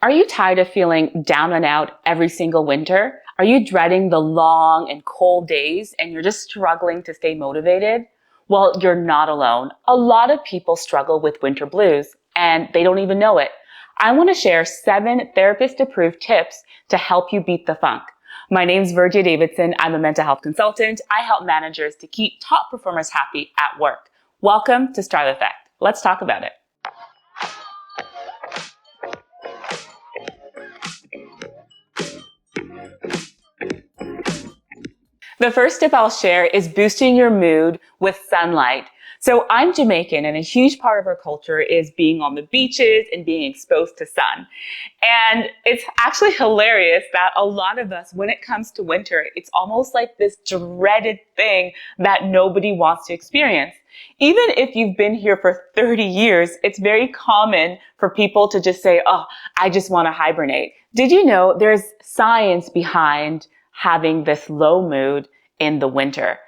Are you tired of feeling down and out every single winter? Are you dreading the long and cold days and you're just struggling to stay motivated? Well, you're not alone. A lot of people struggle with winter blues and they don't even know it. I want to share 7 therapist-approved tips to help you beat the funk. My name's Vergia Davidson. I'm a mental health consultant. I help managers to keep top performers happy at work. Welcome to Strive Effect. Let's talk about it. The first tip I'll share is boosting your mood with sunlight. So I'm Jamaican, and a huge part of our culture is being on the beaches and being exposed to sun. And it's actually hilarious that a lot of us, when it comes to winter, it's almost like this dreaded thing that nobody wants to experience. Even if you've been here for 30 years, it's very common for people to just say, oh, I just want to hibernate. Did you know there's science behind having this low mood in the winter?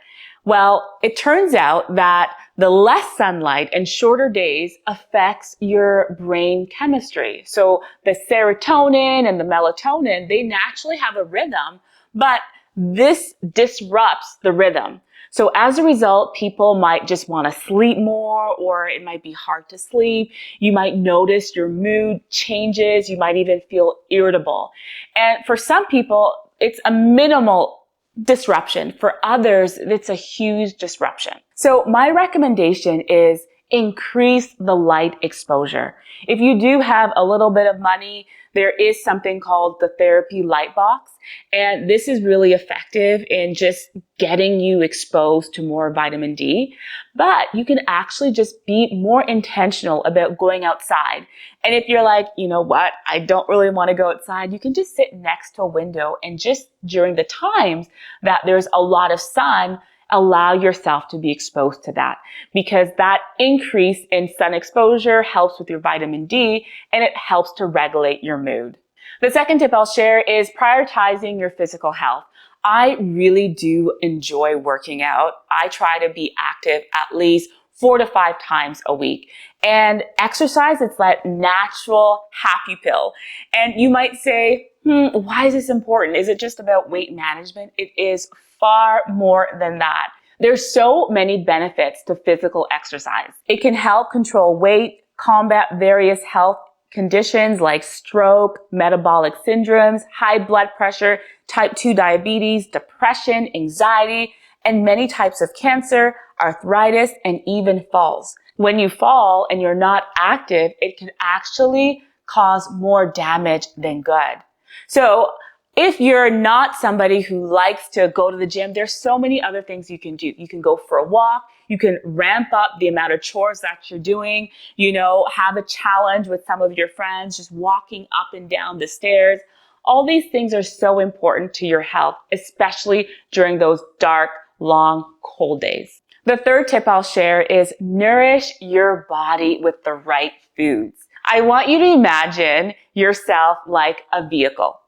Well, it turns out that the less sunlight and shorter days affects your brain chemistry. So the serotonin and the melatonin, they naturally have a rhythm, but this disrupts the rhythm. So as a result, people might just want to sleep more, or it might be hard to sleep. You might notice your mood changes. You might even feel irritable. And for some people, it's a minimal disruption. For others, it's a huge disruption. So my recommendation is increase the light exposure. If you do have a little bit of money, there is something called the therapy light box. And this is really effective in just getting you exposed to more vitamin D. But you can actually just be more intentional about going outside. And if you're like, you know what, I don't really want to go outside, you can just sit next to a window and just during the times that there's a lot of sun, allow yourself to be exposed to that, because that increase in sun exposure helps with your vitamin D and it helps to regulate your mood. The second tip I'll share is prioritizing your physical health. I really do enjoy working out. I try to be active at least 4 to 5 times a week. And exercise, it's that natural happy pill. And you might say, why is this important? Is it just about weight management? It is far more than that. There's so many benefits to physical exercise. It can help control weight, combat various health conditions like stroke, metabolic syndromes, high blood pressure, type 2 diabetes, depression, anxiety, and many types of cancer, arthritis, and even falls. When you fall and you're not active, it can actually cause more damage than good. So if you're not somebody who likes to go to the gym, there's so many other things you can do. You can go for a walk. You can ramp up the amount of chores that you're doing. Have a challenge with some of your friends, just walking up and down the stairs. All these things are so important to your health, especially during those dark, long, cold days. The third tip I'll share is nourish your body with the right foods. I want you to imagine yourself like a vehicle.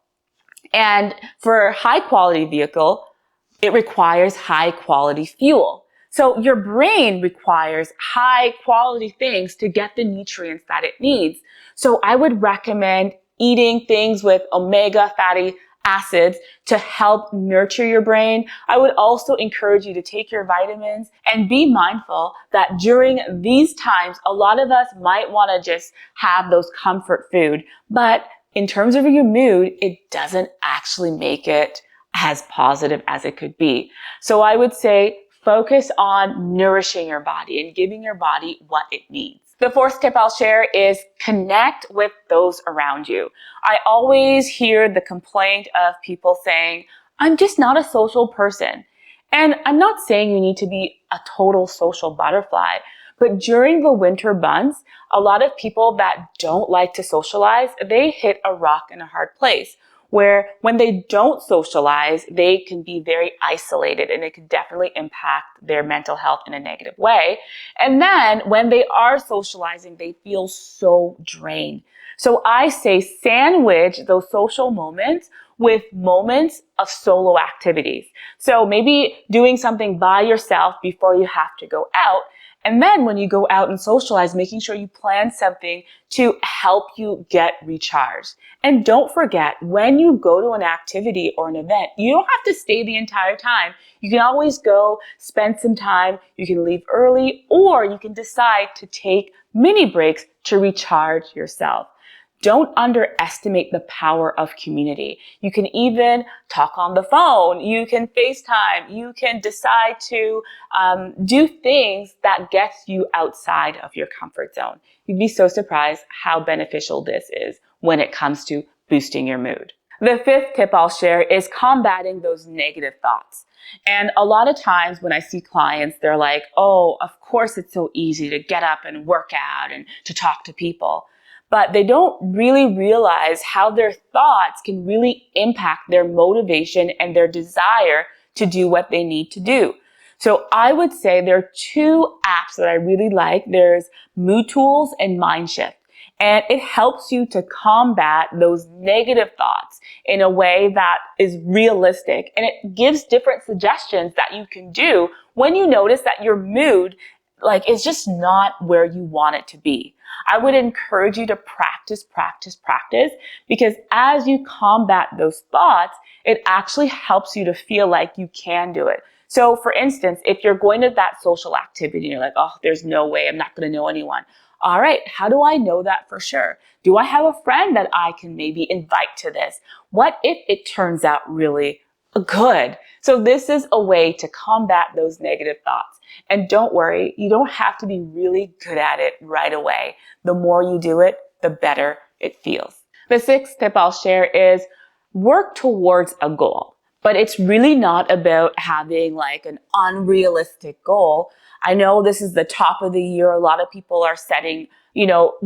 And for a high quality vehicle, it requires high quality fuel. So your brain requires high quality things to get the nutrients that it needs. So I would recommend eating things with omega fatty acids to help nurture your brain. I would also encourage you to take your vitamins and be mindful that during these times, a lot of us might want to just have those comfort food, but in terms of your mood, it doesn't actually make it as positive as it could be. So I would say focus on nourishing your body and giving your body what it needs. The fourth tip I'll share is connect with those around you. I always hear the complaint of people saying, I'm just not a social person. And I'm not saying you need to be a total social butterfly, but during the winter months, a lot of people that don't like to socialize, they hit a rock and a hard place where when they don't socialize, they can be very isolated and it can definitely impact their mental health in a negative way. And then when they are socializing, they feel so drained. So I say sandwich those social moments with moments of solo activities. So maybe doing something by yourself before you have to go out. And then when you go out and socialize, making sure you plan something to help you get recharged. And don't forget, when you go to an activity or an event, you don't have to stay the entire time. You can always go spend some time. You can leave early, or you can decide to take mini breaks to recharge yourself. Don't underestimate the power of community. You can even talk on the phone. You can FaceTime. You can decide to do things that gets you outside of your comfort zone. You'd be so surprised how beneficial this is when it comes to boosting your mood. The fifth tip I'll share is combating those negative thoughts. And a lot of times when I see clients, they're like, oh, of course it's so easy to get up and work out and to talk to people. But they don't really realize how their thoughts can really impact their motivation and their desire to do what they need to do. So I would say there are two apps that I really like. There's Mood Tools and Mind Shift. And it helps you to combat those negative thoughts in a way that is realistic. And it gives different suggestions that you can do when you notice that your mood is just not where you want it to be. I would encourage you to practice, because as you combat those thoughts, it actually helps you to feel like you can do it. So for instance, if you're going to that social activity and you're like, oh, there's no way, I'm not going to know anyone. All right, how do I know that for sure? Do I have a friend that I can maybe invite to this? What if it turns out really good? So this is a way to combat those negative thoughts. And don't worry, you don't have to be really good at it right away. The more you do it, the better it feels. The sixth tip I'll share is work towards a goal. But it's really not about having an unrealistic goal. I know this is the top of the year. A lot of people are setting,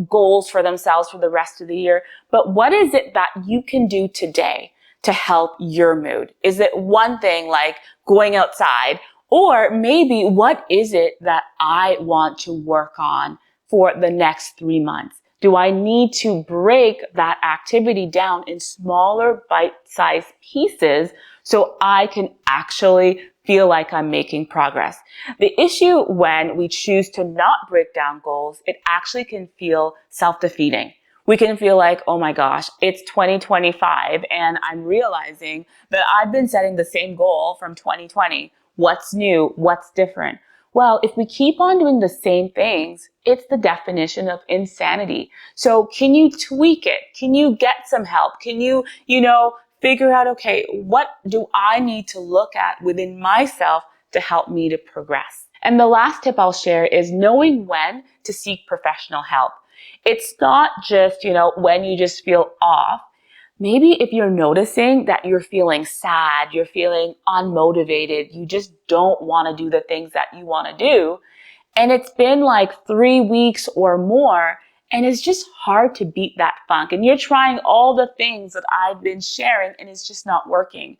goals for themselves for the rest of the year. But what is it that you can do today to help your mood? Is it one thing like going outside? Or maybe what is it that I want to work on for the next 3 months? Do I need to break that activity down in smaller bite-sized pieces so I can actually feel like I'm making progress? The issue when we choose to not break down goals, it actually can feel self-defeating. We can feel like, oh my gosh, it's 2025 and I'm realizing that I've been setting the same goal from 2020. What's new? What's different? Well, if we keep on doing the same things, it's the definition of insanity. So can you tweak it? Can you get some help? Can you, figure out, okay, what do I need to look at within myself to help me to progress? And the last tip I'll share is knowing when to seek professional help. It's not just, when you just feel off. Maybe if you're noticing that you're feeling sad, you're feeling unmotivated, you just don't want to do the things that you want to do, and it's been 3 weeks or more, and it's just hard to beat that funk, and you're trying all the things that I've been sharing, and it's just not working.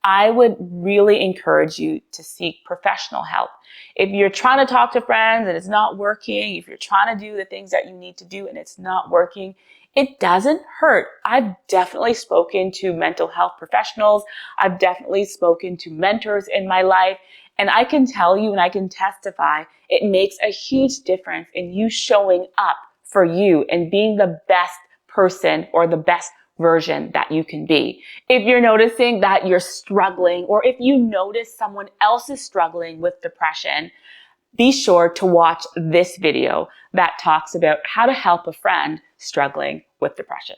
I would really encourage you to seek professional help. If you're trying to talk to friends and it's not working, if you're trying to do the things that you need to do and it's not working, it doesn't hurt. I've definitely spoken to mental health professionals. I've definitely spoken to mentors in my life. And I can tell you and I can testify, it makes a huge difference in you showing up for you and being the best person or the best version that you can be. If you're noticing that you're struggling, or if you notice someone else is struggling with depression, be sure to watch this video that talks about how to help a friend struggling with depression.